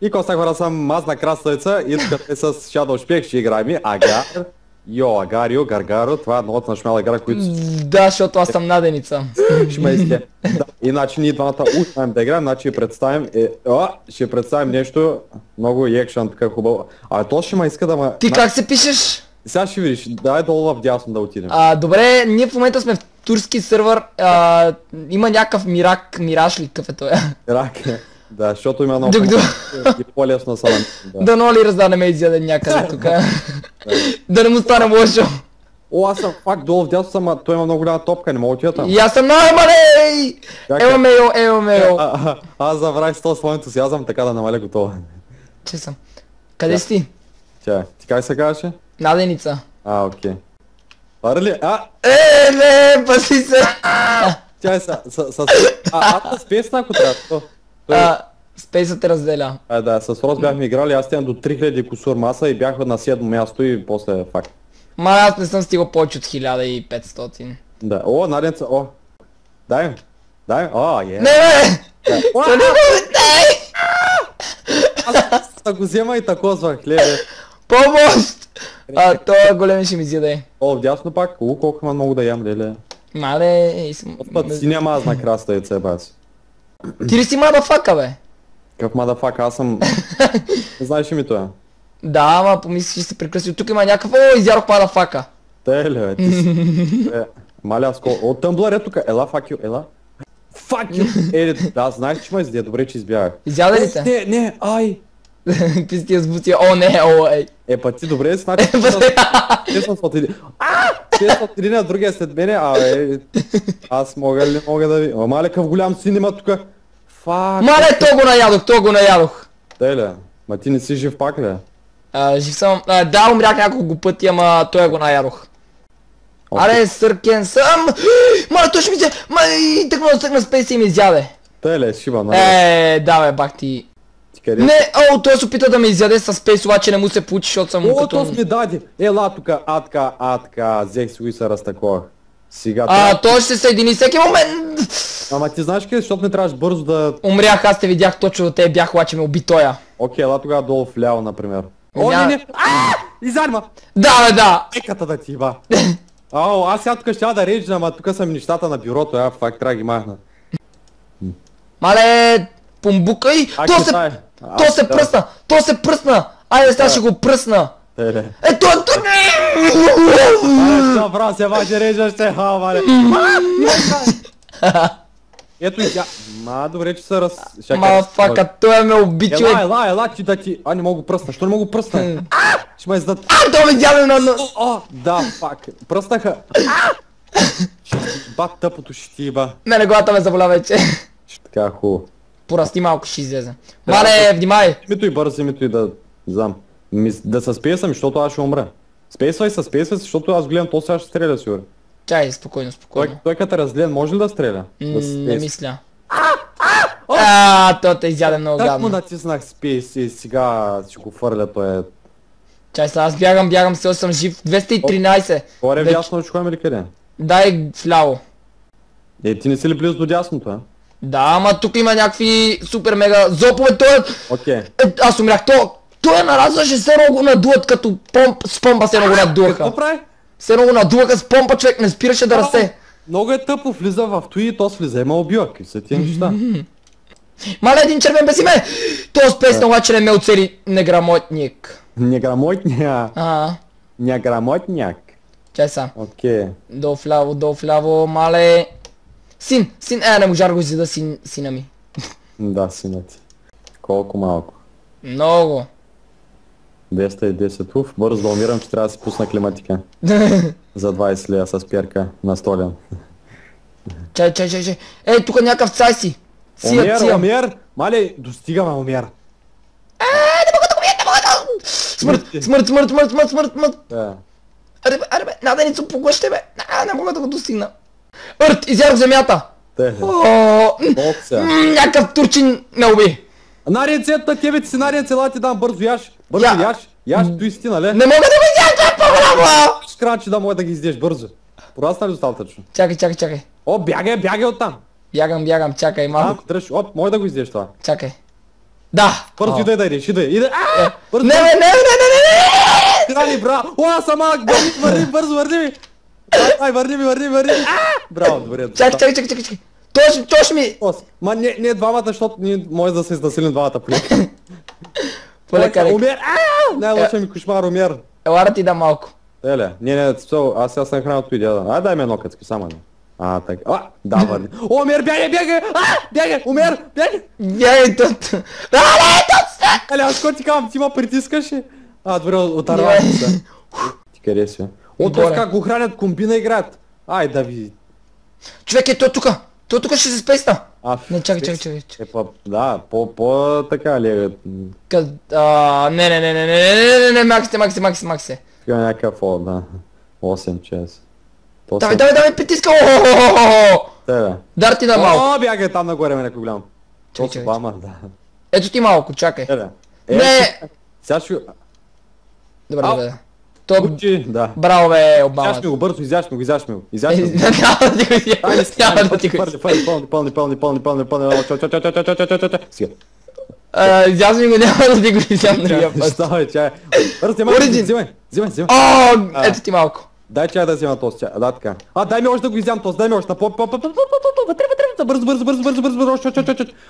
И коса хора съм мазна красавица и тук е с Shadow Шпек ще играем Агар, Агарио, Гаргаро, това е едно от нашмяла игра, които... Да, защото аз съм наденица. Шмейсте. Да. Иначе ние двамата узнаем да играем, значи ще представим нещо много екшън, така хубаво. А то ще ме иска да ме... Ти как се пишеш? Сега ще видиш, дай долу в дясно да отидем. Добре, ние в момента сме в турски сървър, има някакъв мираж ли какъв е той? Ирак е. Да, защото има много и по-лесно са нам. Дано ли раздадеме изяде някъде тук? Да не му стане лошо. О, аз съм факт долу в дясно съм, а той има много голяма топка, не мога отида там. И аз съм най-малей! Ево мейл. Аз забравих с този своето ентусиазъм, така да намаля готова. Че съм. Къде си ти? Ти как се казваше? Наденица. Окей. Парли, не, паси се! Тя с песна, ако трябва. Спейсът те разделя. Да, с Рос бяхме играли, аз стигам до 3000 кусур маса и бях на 7 място и после факт. Аз не съм стигал повече от 1500. Да, Наденца, дай. Не, Не, дай! Аз го взема и такозвах, леле. Помощ! Това големи ще ми изяде. Вдясно пак, колко има много да ям, леле. Мале, Път си няма аз на краставица, бас. Ти ли си мадафака, бе? Какъв мадафак, аз съм... Не знаеш ли ми това? Да, ама помислиш, че си прекръсил. Тук има някакъв... изярох мадафака. Те ли, бе, ти си... Маля, аз от Тъмблър е тук. Ела, fuck you, ела. Fuck you! Да, знаеш, че ме изде, добре, че избягах. Изяда ли те? Не, ай! Пистия сбутия, не, ей. Па ти добре, значи... Те съм отиди. Те са отиди на другия след мене, аз мога ли мога да ви... Мале, къв голям син има тука. Мале, то го наядох. Те ли? Ма ти не си жив пак ли? Жив съм. Да, умрях няколко пъти, ама той го наядох. Аре, съркен съм! Мале, той ще ми се... и тъкмо да съркна спейса и ми изяде. Те ли, шиба, да бе, бах ти. Не, той се опита да ме изяде с спейс, обаче не му се получи, защото съм като... то ми даде. Ела тука, атка, взех си го и се разтаковах. Сега... той ще се съедини всеки момент! Ама ти знаеш къде, защото не трябваш бързо да... Умрях, аз те видях точно до те бях, обаче ме уби тоя. Окей, ела тогава долу вляво, например. Не! Изарма! Да, бе, да! Еката да ти ба! Аз сега тук ще да рейджна, ама тук са ми нещата на бюрото, факт трябва да ги махна. Мале, пумбукай! То се пръсна! Айде сега ще го пръсна! Ето! Добра, се ваше рейджа ще мале! Ето и тя. Добре, че се Мафака, той ме уби, човек. Ела, ти да ти... не мога пръсна, що не мога пръсна? Ще ме издат. Това ме дяде на... Да, фак. Пръснаха. Бат тъпото ще ти ба. Мене главата ме заболя вече. Така хубаво. Порасти малко ще излезе. Мале, внимай! Името и бързо, името и да... знам. Да се спейсам, защото аз ще умра. Спейсвай, защото аз гледам, то сега ще стреля сигурно. Чай, спокойно. Той като е разлен, може ли да стреля? Не мисля. То те изяде много гадно. Как му натиснах спейс и сега ще го фърля, той е... Чай сега, аз бягам, все съм жив. 213. Горе вясно очукваме ли къде? Дай вляво. Ти не си ли близо до дясното, а? Да, ама тук има някакви супер мега зопове, той е... Окей. Аз умрях, той наразваше, се много го надуват като с помпа се много надуваха. Какво прави? Се много надуваха с помпа, човек не спираше да расте. Много е тъпо, влиза в той и то слиза, има убива, какви са тия неща. Мале, един червен без име! То с песна обаче не ме оцели неграмотник. Неграмотняк. Чай са. Окей. До вляво, мале. Син, не можа да го изяда сина ми. Да, сина ти. Колко малко. Много. 210, бързо да умирам, че трябва да си пусна климатика. За 20 лея с перка на столен. Чай. Ей, тук някакъв цай си. Умер! Мале, достигаме умер. Не мога да го убия, Смърт. Аре бе, наденица поглъще бе. Не мога да го достигна. Изярах земята. Някакъв турчин ме уби. Нарецета, тебе ти си нарец, ела ти дам бързо яш. Бързо яш, той си, нали? Не мога да го изяш, това е по-голямо! Скрачи да мога да ги издеш бързо. Порасна ли достатъчно? Чакай. Бягай оттам. Бягам, чакай малко. Дръж, може да го издеш това. Чакай. Да! Бързо иде да идеш, иде. Бързо. Не! Трани, браво! О, самак, върни, бързо, върни ми! Ай, върни ми! Браво, добре. Чакай. Точно ми! Ма не двамата, защото ние може да се изнасилим двамата при. Полека. Умер! Най-лошия ми кошмар, умер. Ела да ти дам малко. Еле, не, аз сега съм хранал твой дяда. Дай ме едно къцки, само не. Така. Да, върни. О, умер, бягай! Умер, бягай! Бягай тут! Не, тут! Еле, аз ти казвам, ти ма притискаш и... Добре, отървах се. Ти къде си? О, това как го хранят, комбина играят. Ай, да ви... Човек, той тука! Той тука ще се спейста! Не, чакай. Да, така ли? Не, Макси. Така някакъв фол, да. 8 часа. Давай, притиска! Дар ти да малко. О, бягай там нагоре, ме някой голям. Чакай. Да. Ето ти малко, чакай. Не! Сега ще... Добре. Учи, да. Браво бе, Обама. Изяш ми го, бързо, изяш ми го. Няма да ти го Пълни. Сега. Изяз ми го, няма да ти го изям другия път. Ставай, чай. Бързо, взимай. О, ето ти малко. Дай чай да взема този чай. Да, така. Дай ми още да го изям този, дай ми още. Бързо.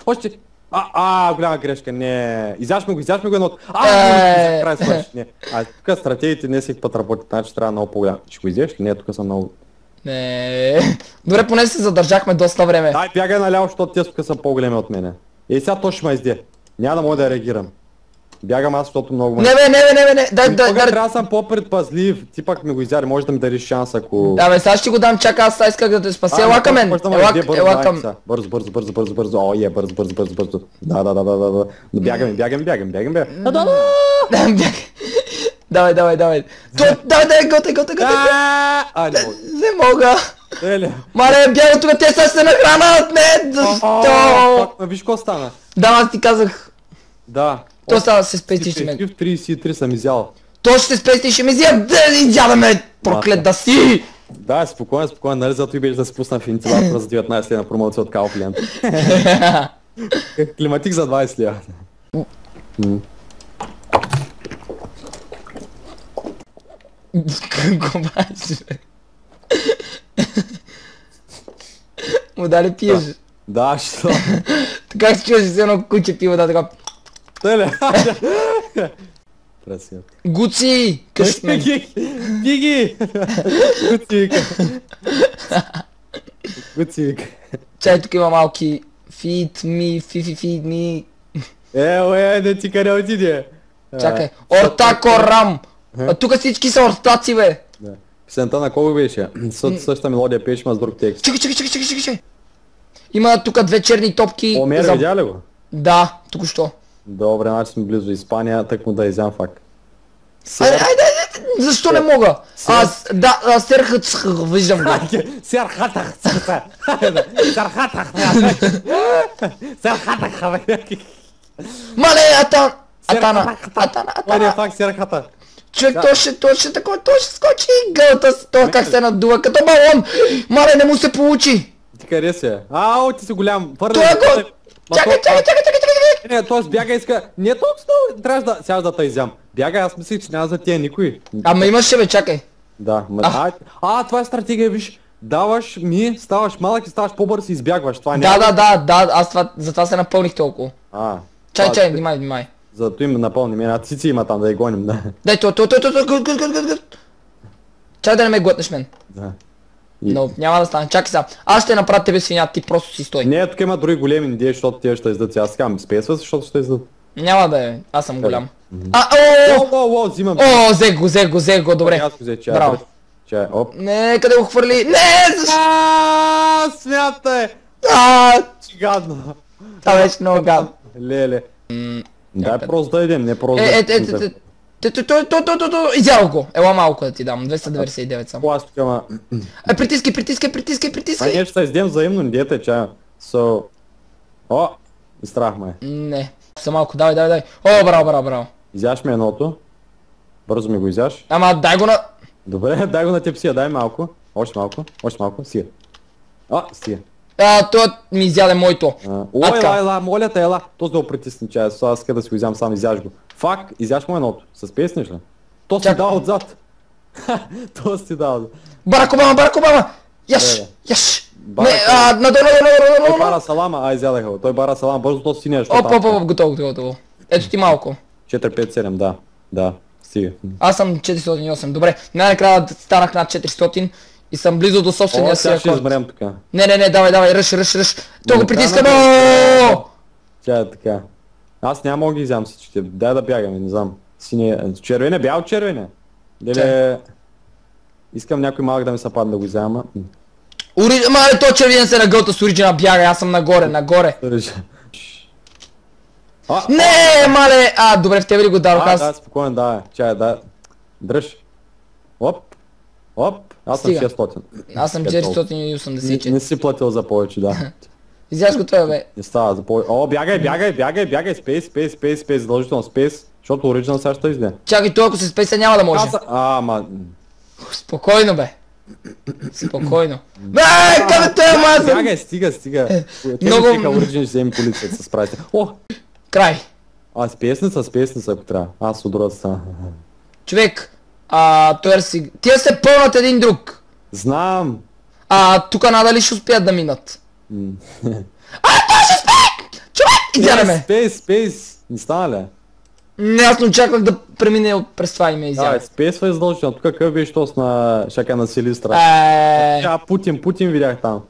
Още. Голяма грешка, не. Изяш ми го едно. Край свършиш, не. Тук стратегиите не всеки път работят, значи трябва много по-голям. Ще го изяеш ли? Не, тук съм много... Не. Добре, поне се задържахме доста време. Дай, бягай наляво, защото те тук са по-големи от мене. Сега то ще ме изде. Няма да мога да реагирам. Бягам аз, защото много ме... Не. Дай. Трябва да съм по-предпазлив. Ти пак ми го изяде, може да ми дариш шанс, ако... Да бе, сега ще го дам, чака, аз исках да те спася. Ела към мен. Ела към... Бързо. О, бързо. Да. Бягаме. Давай. Давай, готай. Не мога. Мале, бяга тук, те сега се нахранат, не! Защо? Виж какво стана? Да, аз ти казах. Да. То става се спести ще ме... 33 съм изял. То ще се спести ще ме изядаме, проклет да си! Да, спокойно, нали зато и беше да се пусна в инициатора за 19 лева промоция от Kaufland. Климатик за 20 лева. Какво правиш, бе? Му дали пиеш? Да, що? Така се чуваш с едно куче пива, да така... Теле! Красиво. Гуци! Късмен! Биги! Гуци вика. Чай, тук има малки... Feed me... Не ти къде отиде? Чакай. Ортакорам! А тук всички са ортаци, бе! Песента на кого беше? Същата мелодия пееше, ма с друг текст. Чакай! Има тук две черни топки... Омер, видя ли го? Да, току-що. Добре, значи сме близо Испания, тък му да изям факт. Айде, защо не мога? Серхът, виждам го. Серхатах. Мале, Атана. Това не е факт, серхата. Човек, то ще скочи гълта, то как се надува като балон. Мале, не му се получи. Ти къде си? Ти си голям. Той е го... Чакай. Не, т.е. бяга иска... Не толкова трябваш да... Сега да те изям. Бяга, аз мислих, че няма за тия никой. Ама имаше бе, чакай. Да, това е стратегия, виж. Даваш ми, ставаш малък и ставаш по-бърз и избягваш. Това няма... Да, аз затова се напълних толкова. Чай, внимай. Зато им напълни мен, цици има там да я гоним, да. Дай, Чай да не ме глътнеш мен. Да. Но няма да стане, чакай сега. Аз ще направя тебе свиня, ти просто си стой. Не, тук има други големи идеи, защото те ще издат. Аз казвам, спесва, защото ще издат. Няма да е, аз съм голям. Взимам. Взех го, добре. Аз го взе, чай. Браво. Чай, оп. Не, къде го хвърли? Не, защо? Смятай! Гадно. Това беше много гадно. Леле. Дай просто да идем, не просто да... Изял го! Ела малко да ти дам, 299 само. Аз тук ама... Притискай! Ние ще се издем взаимно, не дете чая. Изтрахме. Не. Са малко, давай. О, браво. Изяш ми едното. Бързо ми го изяш. Ама дай го на... Добре, дай го на тепсия, дай малко. Още малко, стига. Стига. Той ми изяде моето. Ела, моля те, ела. То да го притисни чая, аз иска да си го взям сам, изяж го. Фак, изяж му едното. С песниш ли? То си дал отзад. То си дал. Барак Обама! Яш! Надолу! Той бара салама, изядеха го. Той бара салама, бързо то синя. Оп, готово. Ето ти малко. 4-5-7, да. Стига. Аз съм 408, добре. Най-накрая станах над 400 и съм близо до собствения си рекорд. Ще измрем тук. Не, давай, ръш. То го притиска, Тя е така. Аз няма мога ги взям всичките. Дай да бягаме, не знам. Червене, бял червене. Леле... Искам някой малък да ми се падне да го взема. Мале, то червен се нагълта с Ориджина бяга, аз съм нагоре. Не, мале! Добре, в тебе ли го дадох аз? Да, спокойно, да. Чай, да. Дръж. Оп. Аз съм 600. Аз съм 484. Не си платил за повече, да. Изяж го това, бе. Не става за повече. Бягай, спейс, задължително спейс. Защото Ориджинал сега ще изде. Чакай, той ако се спейса няма да може. Спокойно, бе. Спокойно. Къде той е мазен? Бягай, стига. Те ми тека Ориджин ще вземи полицията с правите. Край. С песница, ако трябва. Аз от другата страна. Човек, търси... Тия се пълнат един друг. Знам. Тука надали ще успеят да минат. Той ще успее! Човек! Изяреме! Спейс. Не стана ли? Не, аз не очаквах да премине през това име изява. Спейсва е задължително. Тук какъв беше тост на шака на Силистра. Путин видях там.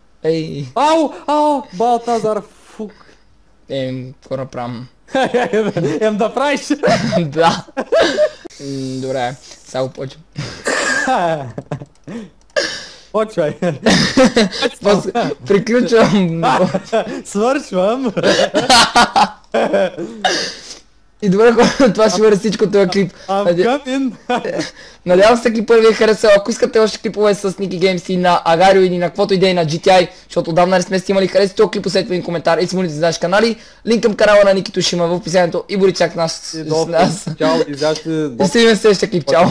Ау! Балтазар, фук. Какво направим? Да правиш? Да. Добре, сега го почвам. Почвай. Приключвам. Свършвам. И добре, това ще бъде всичко този клип. Надявам се клипът ви е харесал. Ако искате още клипове с Niki Games и на Агарио или на каквото идея на GTI, защото отдавна не сме снимали, харесайте този клип, посетите един коментар и си молите за нашите канали. Линк към канала на Ники ще има в описанието и бъдете чак с нас. Чао, изяжте. И се видим в следващия клип. Чао.